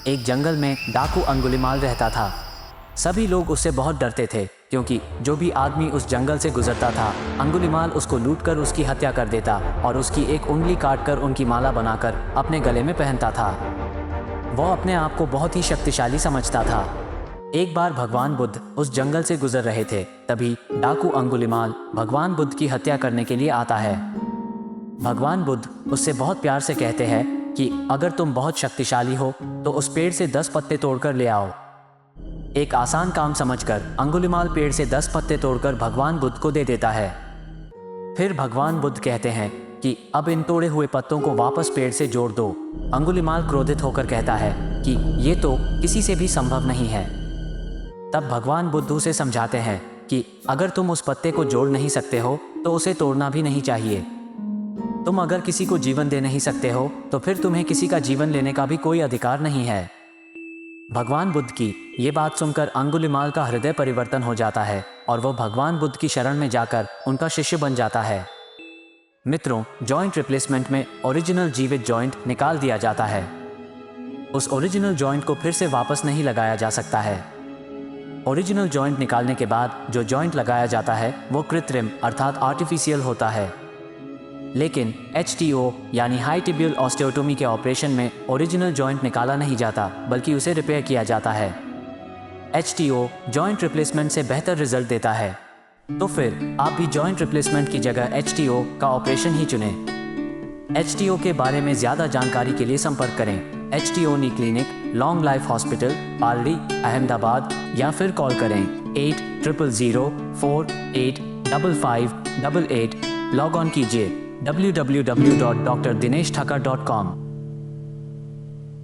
एक जंगल में डाकू अंगुलीमाल रहता था। सभी लोग उससे बहुत डरते थे क्योंकि जो भी आदमी उस जंगल से गुजरता था, अंगुलीमाल उसको लूटकर उसकी हत्या कर देता और उसकी एक उंगली काटकर उनकी माला बनाकर अपने गले में पहनता था। वह अपने आप को बहुत ही शक्तिशाली समझता था। एक बार भगवान बुद्ध उस जंगल से गुजर रहे थे, तभी डाकू अंगुलीमाल भगवान बुद्ध की हत्या करने के लिए आता है। भगवान बुद्ध उससे बहुत प्यार से कहते हैं कि अगर तुम बहुत शक्तिशाली हो तो उस पेड़ से 10 पत्ते तोड़कर ले आओ। एक आसान काम समझकर अंगुलीमाल पेड़ से 10 पत्ते तोड़कर भगवान बुद्ध को दे देता है। फिर भगवान बुद्ध कहते हैं कि अब इन तोड़े हुए पत्तों को वापस पेड़ से जोड़ दो। अंगुलीमाल क्रोधित होकर कहता है कि ये तो किसी से भी संभव नहीं है। तब भगवान बुद्ध उसे समझाते हैं कि अगर तुम उस पत्ते को जोड़ नहीं सकते हो तो उसे तोड़ना भी नहीं चाहिए। तुम अगर किसी को जीवन दे नहीं सकते हो तो फिर तुम्हें किसी का जीवन लेने का भी कोई अधिकार नहीं है। भगवान बुद्ध की ये बात सुनकर अंगुलीमाल का हृदय परिवर्तन हो जाता है और वो भगवान बुद्ध की शरण में जाकर उनका शिष्य बन जाता है। मित्रों, जॉइंट रिप्लेसमेंट में ओरिजिनल जीवित जॉइंट निकाल दिया जाता है। उस ओरिजिनल जॉइंट को फिर से वापस नहीं लगाया जा सकता है। ओरिजिनल जॉइंट निकालने के बाद जो जॉइंट लगाया जाता है वो कृत्रिम अर्थात आर्टिफिशियल होता है। लेकिन HTO यानी हाई टिबियल ऑस्टियोटोमी के ऑपरेशन में ओरिजिनल जॉइंट निकाला नहीं जाता बल्कि उसे रिपेयर किया जाता है। HTO जॉइंट रिप्लेसमेंट से बेहतर रिजल्ट देता है। तो फिर आप भी जॉइंट रिप्लेसमेंट की जगह HTO का ऑपरेशन ही चुनें। HTO के बारे में ज़्यादा जानकारी के लिए संपर्क करें HTO knee clinic, long life hospital, Paldi, Ahmedabad या फिर कॉल करें 800004855588। लॉग ऑन कीजिए www.drdineshthakkar.com।